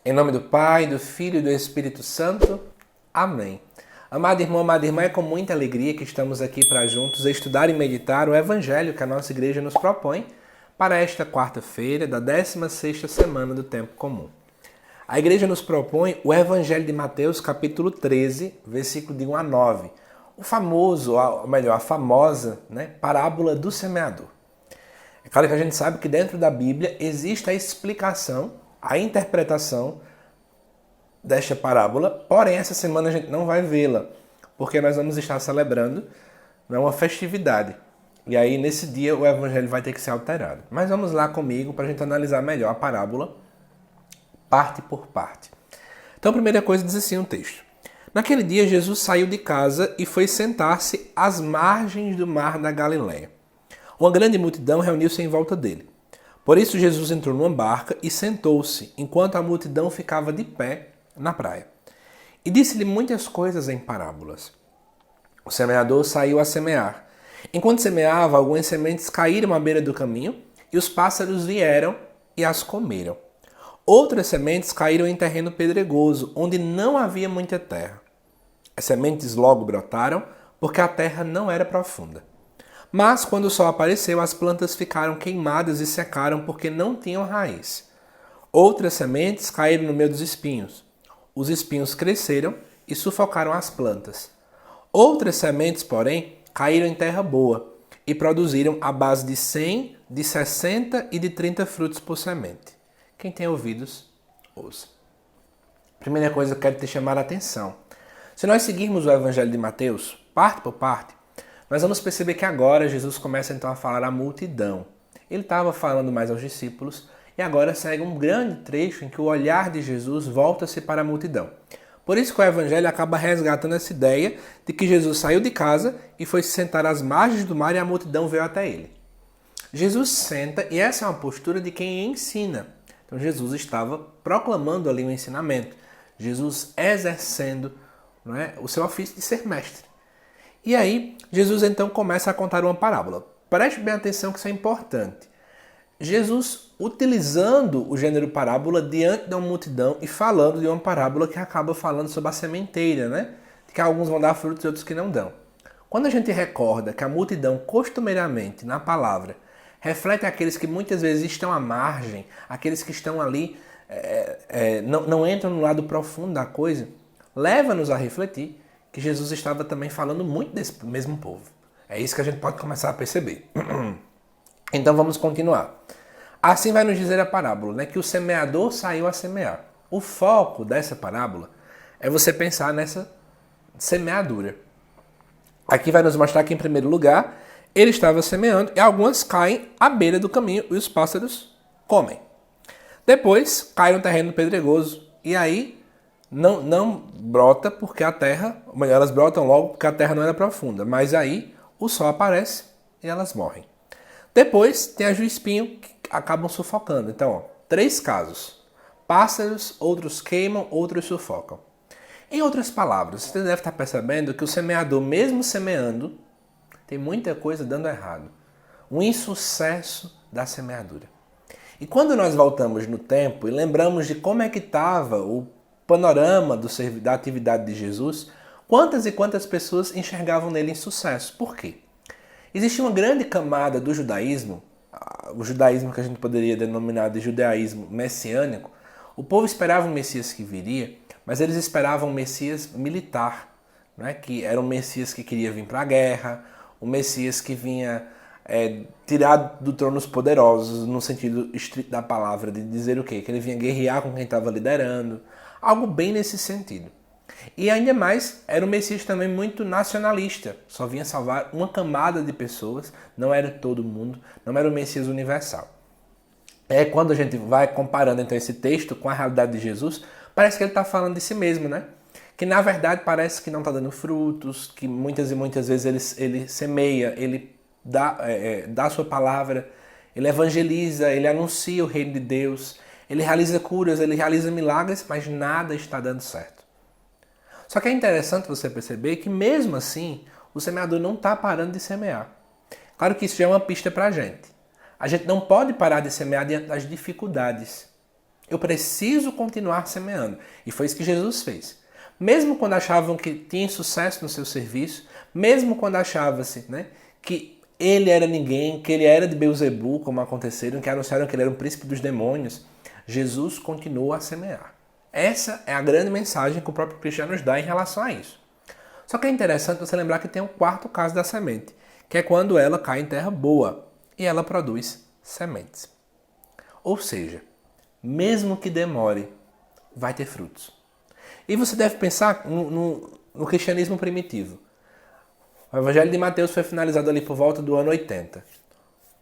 Em nome do Pai, do Filho e do Espírito Santo. Amém. Amado irmão, amada irmã, é com muita alegria que estamos aqui para juntos estudar e meditar o Evangelho que a nossa igreja nos propõe para esta quarta-feira da 16ª semana do Tempo Comum. A igreja nos propõe o Evangelho de Mateus, capítulo 13, versículo de 1 a 9. O famoso, ou melhor, a famosa, parábola do semeador. É claro que a gente sabe que dentro da Bíblia existe a explicação, a interpretação desta parábola, porém essa semana a gente não vai vê-la, porque nós vamos estar celebrando uma festividade. E aí nesse dia o evangelho vai ter que ser alterado. Mas vamos lá comigo para a gente analisar melhor a parábola, parte por parte. Então a primeira coisa diz assim o texto. Naquele dia Jesus saiu de casa e foi sentar-se às margens do mar da Galileia. Uma grande multidão reuniu-se em volta dele. Por isso Jesus entrou numa barca e sentou-se, enquanto a multidão ficava de pé na praia. E disse-lhe muitas coisas em parábolas. O semeador saiu a semear. Enquanto semeava, algumas sementes caíram à beira do caminho, e os pássaros vieram e as comeram. Outras sementes caíram em terreno pedregoso, onde não havia muita terra. As sementes logo brotaram, porque a terra não era profunda. Mas, quando o sol apareceu, as plantas ficaram queimadas e secaram porque não tinham raiz. Outras sementes caíram no meio dos espinhos. Os espinhos cresceram e sufocaram as plantas. Outras sementes, porém, caíram em terra boa e produziram à base de 100, de 60 e de 30 frutos por semente. Quem tem ouvidos, ouça. Primeira coisa que eu quero te chamar a atenção. Se nós seguirmos o Evangelho de Mateus, parte por parte, nós vamos perceber que agora Jesus começa então a falar à multidão. Ele estava falando mais aos discípulos e agora segue um grande trecho em que o olhar de Jesus volta-se para a multidão. Por isso que o Evangelho acaba resgatando essa ideia de que Jesus saiu de casa e foi se sentar às margens do mar e a multidão veio até ele. Jesus senta e essa é uma postura de quem ensina. Então Jesus estava proclamando ali o ensinamento. Jesus exercendo o seu ofício de ser mestre. E aí, Jesus então começa a contar uma parábola. Preste bem atenção que isso é importante. Jesus utilizando o gênero parábola diante de uma multidão e falando de uma parábola que acaba falando sobre a sementeira, que alguns vão dar frutos e outros que não dão. Quando a gente recorda que a multidão costumeiramente, na palavra, reflete aqueles que muitas vezes estão à margem, aqueles que estão ali, não entram no lado profundo da coisa, leva-nos a refletir que Jesus estava também falando muito desse mesmo povo. É isso que a gente pode começar a perceber. Então vamos continuar. Assim vai nos dizer a parábola, que o semeador saiu a semear. O foco dessa parábola é você pensar nessa semeadura. Aqui vai nos mostrar que, em primeiro lugar, ele estava semeando e algumas caem à beira do caminho e os pássaros comem. Depois, cai no terreno pedregoso e aí não brota porque a terra, ou melhor, elas brotam logo porque a terra não era profunda. Mas aí o sol aparece e elas morrem. Depois tem as do espinho que acabam sufocando. Então, 3 casos. Pássaros, outros queimam, outros sufocam. Em outras palavras, você deve estar percebendo que o semeador, mesmo semeando, tem muita coisa dando errado. Um insucesso da semeadura. E quando nós voltamos no tempo e lembramos de como é que estava o panorama da atividade de Jesus, quantas e quantas pessoas enxergavam nele insucesso. Por quê? Existia uma grande camada do judaísmo, o judaísmo que a gente poderia denominar de judaísmo messiânico. O povo esperava um Messias que viria, mas eles esperavam um Messias militar, que era um Messias que queria vir para a guerra, um Messias que vinha tirar do trono os poderosos, no sentido estrito da palavra, de dizer o quê? Que ele vinha guerrear com quem estava liderando, algo bem nesse sentido. E ainda mais, era um Messias também muito nacionalista, só vinha salvar uma camada de pessoas, não era todo mundo, não era o Messias universal. Quando a gente vai comparando então esse texto com a realidade de Jesus, parece que ele está falando de si mesmo, Que na verdade parece que não está dando frutos, que muitas e muitas vezes ele semeia, ele dá a sua palavra, ele evangeliza, ele anuncia o reino de Deus, ele realiza curas, ele realiza milagres, mas nada está dando certo. Só que é interessante você perceber que mesmo assim, o semeador não está parando de semear. Claro que isso já é uma pista para a gente. A gente não pode parar de semear diante das dificuldades. Eu preciso continuar semeando. E foi isso que Jesus fez. Mesmo quando achavam que tinha sucesso no seu serviço, mesmo quando achava-se, né, que ele era ninguém, que ele era de Beelzebul, como aconteceram, que anunciaram que ele era um príncipe dos demônios, Jesus continua a semear. Essa é a grande mensagem que o próprio Cristo já nos dá em relação a isso. Só que é interessante você lembrar que tem um quarto caso da semente, que é quando ela cai em terra boa e ela produz sementes. Ou seja, mesmo que demore, vai ter frutos. E você deve pensar no cristianismo primitivo. O Evangelho de Mateus foi finalizado ali por volta do ano 80.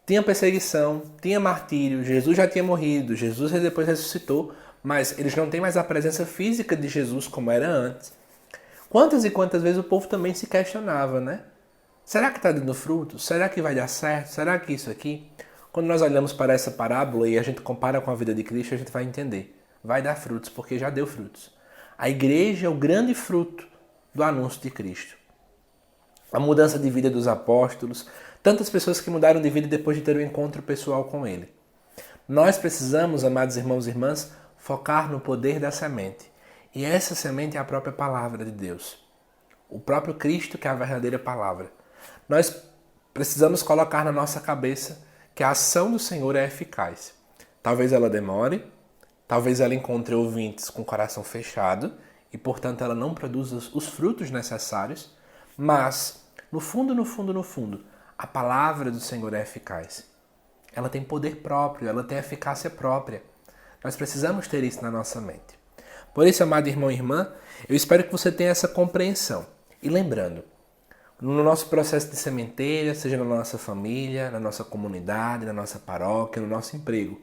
Tinha perseguição, tinha martírio, Jesus já tinha morrido, Jesus depois ressuscitou, mas eles não têm mais a presença física de Jesus como era antes. Quantas e quantas vezes o povo também se questionava, né? Será que está dando fruto? Será que vai dar certo? Será que isso aqui? Quando nós olhamos para essa parábola e a gente compara com a vida de Cristo, a gente vai entender. Vai dar frutos, porque já deu frutos. A igreja é o grande fruto do anúncio de Cristo. A mudança de vida dos apóstolos, tantas pessoas que mudaram de vida depois de ter um encontro pessoal com Ele. Nós precisamos, amados irmãos e irmãs, focar no poder da semente. E essa semente é a própria palavra de Deus. O próprio Cristo que é a verdadeira palavra. Nós precisamos colocar na nossa cabeça que a ação do Senhor é eficaz. Talvez ela demore, talvez ela encontre ouvintes com o coração fechado e, portanto, ela não produza os frutos necessários, mas, no fundo, a palavra do Senhor é eficaz. Ela tem poder próprio, ela tem eficácia própria. Nós precisamos ter isso na nossa mente. Por isso, amado irmão e irmã, eu espero que você tenha essa compreensão. E lembrando, no nosso processo de sementeira, seja na nossa família, na nossa comunidade, na nossa paróquia, no nosso emprego,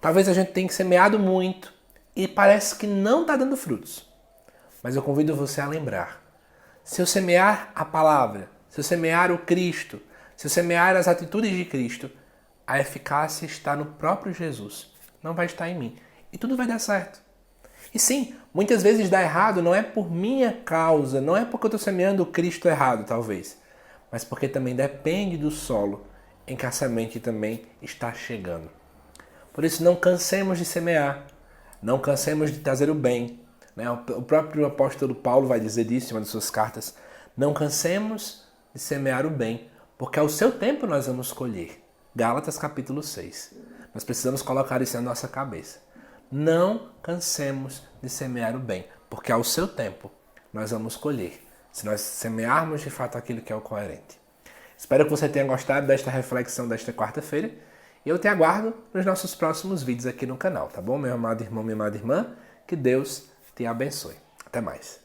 talvez a gente tenha semeado muito e parece que não está dando frutos. Mas eu convido você a lembrar, se eu semear a palavra, se eu semear o Cristo, se eu semear as atitudes de Cristo, a eficácia está no próprio Jesus, não vai estar em mim. E tudo vai dar certo. E sim, muitas vezes dá errado não é por minha causa, não é porque eu estou semeando o Cristo errado, talvez, mas porque também depende do solo em que a semente também está chegando. Por isso, não cansemos de semear, não cansemos de trazer o bem. Né? O próprio apóstolo Paulo vai dizer disso em uma de suas cartas, não cansemos de semear o bem, porque ao seu tempo nós vamos colher. Gálatas capítulo 6. Nós precisamos colocar isso na nossa cabeça. Não cansemos de semear o bem, porque ao seu tempo nós vamos colher, se nós semearmos de fato aquilo que é o coerente. Espero que você tenha gostado desta reflexão desta quarta-feira e eu te aguardo nos nossos próximos vídeos aqui no canal, tá bom, meu amado irmão, minha amada irmã? Que Deus te abençoe. Até mais.